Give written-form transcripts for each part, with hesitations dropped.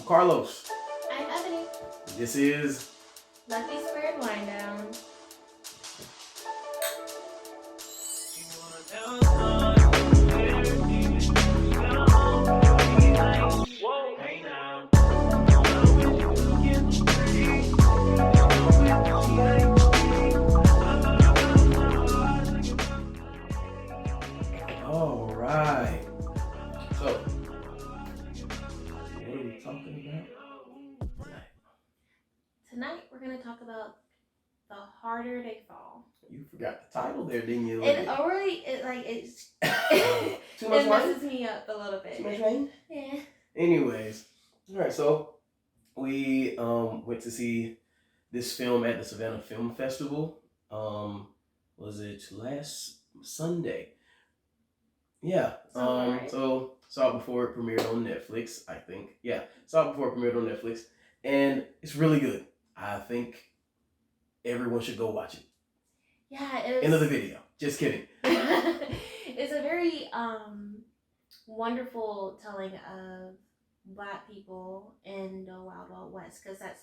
Carlos. I'm Ebony. This is Luckie² Wind Down. all right. So, what are we talking about tonight? Tonight we're gonna talk about the harder they fall. You forgot the title there, didn't you? It's Too much it wine? messes me up a little bit. Too much wine? Yeah. Anyways, all right. So we went to see this film at the Savannah Film Festival. Was it last Sunday? Yeah. Right. So saw it before it premiered on Netflix, I think. Yeah, saw it before it premiered on Netflix, and it's really good. I think everyone should go watch it. Yeah, it was... End of the video. Just kidding. It's a very wonderful telling of Black people in the Wild Wild West, because that's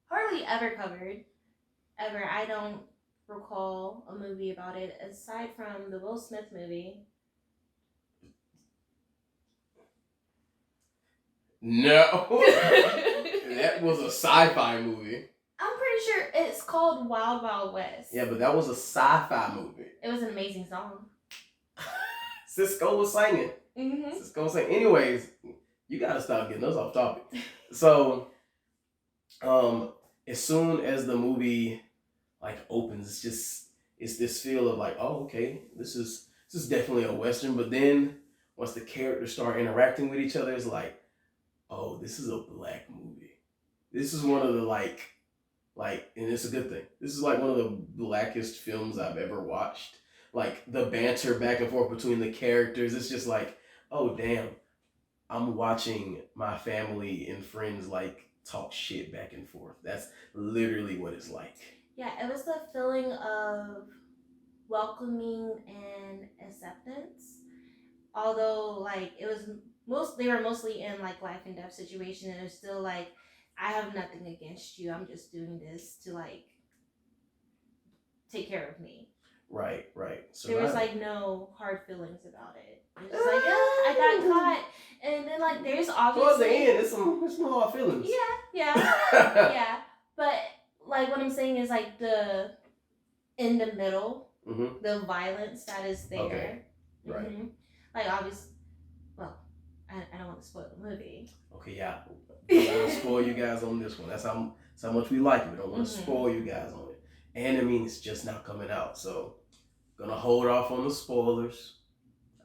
hardly ever covered. Ever. I don't recall a movie about it aside from the Will Smith movie. No. That was a sci-fi movie. I'm pretty sure it's called Wild Wild West. Yeah, but that was a sci-fi movie. It was an amazing song. Cisco was singing. Mm-hmm. Cisco was singing. Anyways, you gotta stop getting us off topic. So, as soon as the movie opens, it's this feel of oh, okay, this is definitely a Western. But then once the characters start interacting with each other, it's like, oh, this is a Black movie. This is one of the and it's a good thing. This is one of the blackest films I've ever watched. The banter back and forth between the characters, it's just oh damn, I'm watching my family and friends talk shit back and forth. That's literally what it's like. Yeah, it was the feeling of welcoming and acceptance. Although it was they were mostly in life and death situation, and it's still I have nothing against you. I'm just doing this to take care of me. Right. So there was no hard feelings about it. It was just I got caught, and then there's obviously towards the end, it's some hard feelings. Yeah. Yeah. But what I'm saying is in the middle, mm-hmm. the violence that is there. Okay. Right. Mm-hmm. Obviously, well, I don't want to spoil the movie. Okay, yeah. We don't want to spoil you guys on this one. That's how much we like it. We don't want to spoil you guys on it. And I mean, it's just now coming out, so gonna hold off on the spoilers,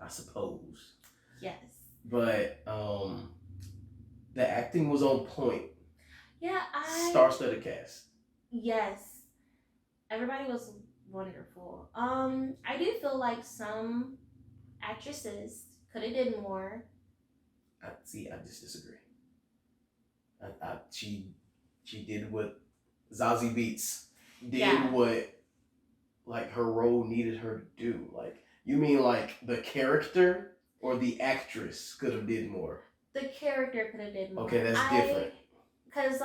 I suppose. Yes. But the acting was on point. Yeah, star-studded cast. Yes, everybody was wonderful. I do feel some actresses could have did more. I just disagree. She did what Zazie Beetz did, what her role needed her to do. You mean the character or the actress could have did more? The character could have did more. Okay, that's different. Because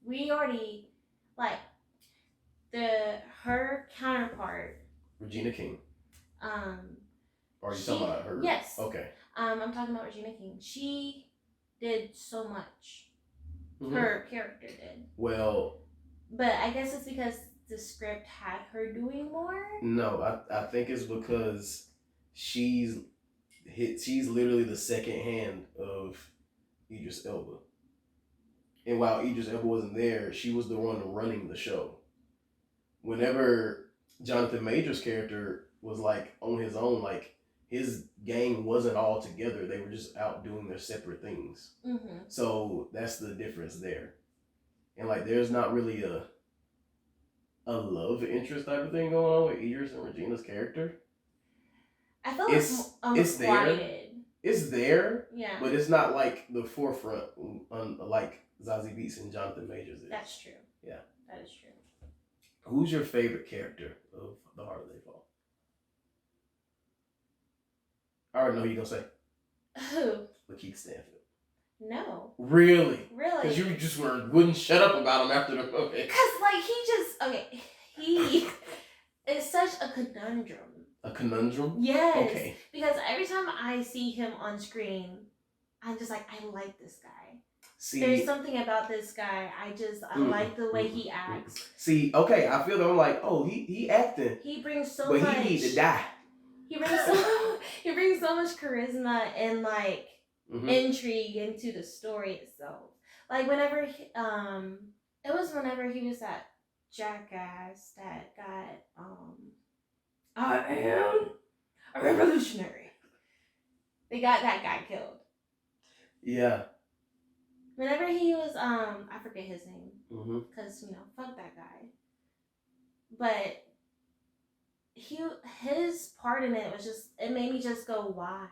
we already her counterpart, Regina King. Are you talking about her? Yes. Okay. I'm talking about Regina King. She did so much. Mm-hmm. Her character did. Well. But I guess it's because the script had her doing more. No, I think it's because she's literally the second hand of Idris Elba. And while Idris Elba wasn't there, she was the one running the show. Whenever Jonathan Majors' character was on his own, his gang wasn't all together. They were just out doing their separate things. Mm-hmm. So that's the difference there. And there's not really a love interest type of thing going on with Idris and Regina's character. I feel it's there. It's there. Yeah. But it's not the forefront like Zazie Beetz and Jonathan Majors is. That's true. Yeah. That is true. Who's your favorite character of The Harder They Fall? I already know who you're going to say. Who? Lakeith Stanfield. No. Really? Really? Because you just wouldn't shut up about him after the movie. Because, like, he is such a conundrum. A conundrum? Yes. Okay. Because every time I see him on screen, I'm just like, I like this guy. See, there's something about this guy. I like the way he acts. See, okay, I feel that I'm like, oh, he acting. He brings so much. But he need to die. He brings so much charisma and like intrigue into the story itself. Like whenever it was whenever he was that jackass that got I am a revolutionary. They got that guy killed. Yeah. Whenever he was I forget his name because fuck that guy. But his part in it was just, it made me just go, why?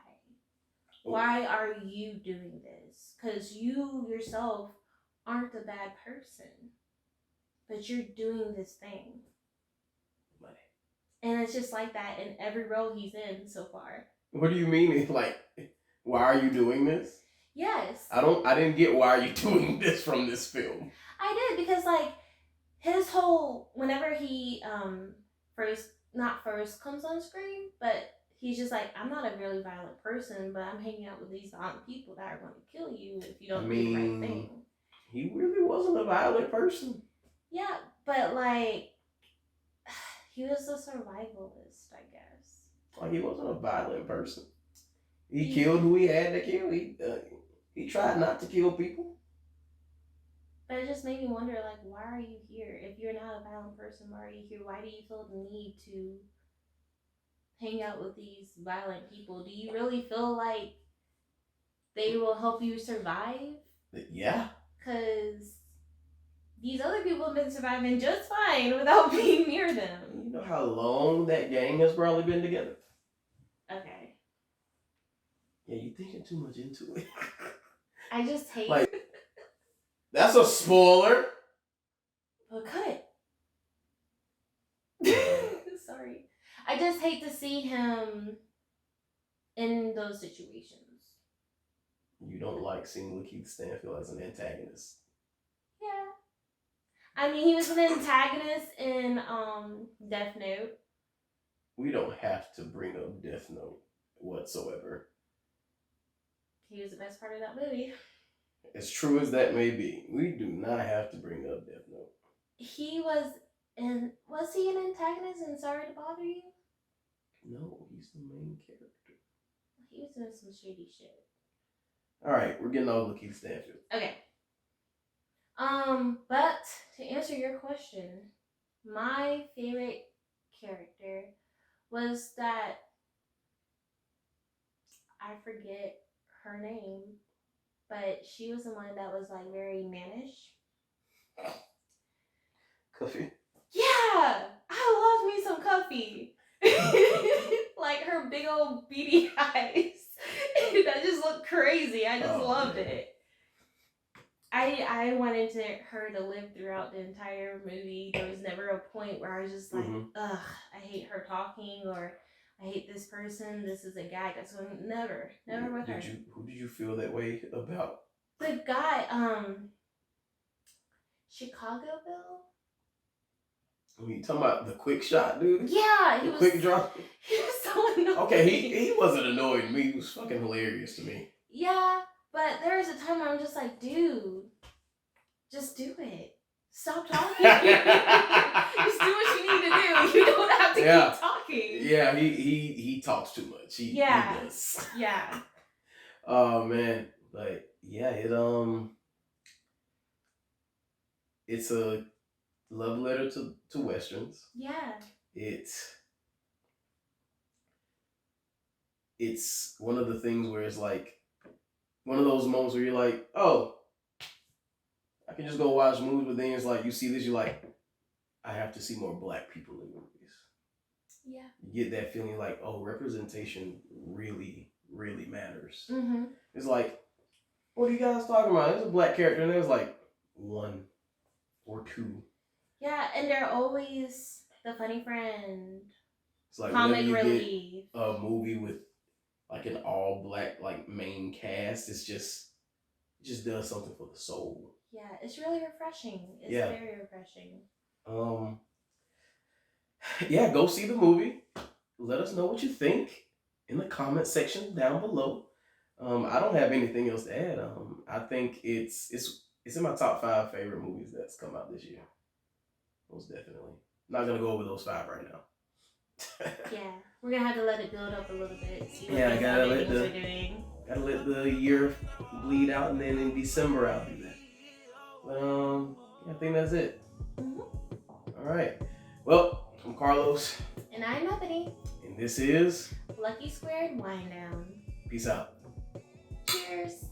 Why are you doing this? Because you yourself aren't a bad person, but you're doing this thing. And it's just like that in every role he's in so far. What do you mean? Like, why are you doing this? Yes. I didn't get why are you doing this from this film. I did, because like his whole, whenever he first comes on screen, but he's just like, I'm not a really violent person, but I'm hanging out with these violent people that are going to kill you if you don't do the right thing. He really wasn't a violent person. Yeah, but like, he was a survivalist, I guess. Like, he wasn't a violent person. He killed who he had to kill. He tried not to kill people. But it just made me wonder, like, why are you here? If you're not a violent person, why are you here? Why do you feel the need to hang out with these violent people? Do you really feel like they will help you survive? Yeah. Because these other people have been surviving just fine without being near them. You know how long that gang has probably been together? Okay. Yeah, you're thinking too much into it. I just hate... Like, that's a spoiler. But cut it. Sorry. I just hate to see him in those situations. You don't like seeing Luckie Stanfield as an antagonist. Yeah. I mean, he was an antagonist in Death Note. We don't have to bring up Death Note whatsoever. He was the best part of that movie. As true as that may be, we do not have to bring up Death Note. Was he an antagonist in Sorry to Bother You? No, he's the main character. He was doing some shady shit. Alright, we're getting all Luckie Stanfield. Okay. But to answer your question, my favorite character was that, I forget her name, but she was the one that was like very mannish. Cuffy? Yeah! I love me some Cuffy. Like her big old beady eyes. That just looked crazy. I just loved it. I wanted her to live throughout the entire movie. There was never a point where I was just like, ugh, I hate her talking, or I hate this person. This is a guy that's going never with her. Who did you feel that way about? The guy, Chicagoville. You talking about the quick shot, dude? Yeah, the quick draw. He was so annoying. Okay, he wasn't annoying me. He was fucking hilarious to me. Yeah, but there was a time where I'm just like, dude, just do it. Stop talking. Just do what you need to do. You don't have to keep talking. Yeah, he talks too much. He does. Yeah. Oh man, but yeah, it's a love letter to westerns. Yeah. It's one of the things where it's like one of those moments where you're like, oh, I can just go watch movies, but then it's like you see this, you're like, I have to see more black people in movies. Yeah. You get that feeling like, oh, representation really, really matters. Mm-hmm. It's like, what are you guys talking about? There's a black character, and there's like one or two. Yeah, and they're always the funny friend. It's like comic relief. A movie with like an all black like main cast, it's just does something for the soul. Yeah, it's really refreshing. It's Yeah. very refreshing. Yeah, go see the movie. Let us know what you think in the comment section down below. I don't have anything else to add. I think it's in my top 5 favorite movies that's come out this year. Most definitely. Not gonna go over those 5 right now. Yeah, we're gonna have to let it build up a little bit. See what Yeah, I these gotta other let things we're doing. the year bleed out, and then in December I'll do that. But yeah, I think that's it. All right. Well, I'm Carlos. And I'm Bethany. And this is Luckie² Wind Down. Peace out. Cheers.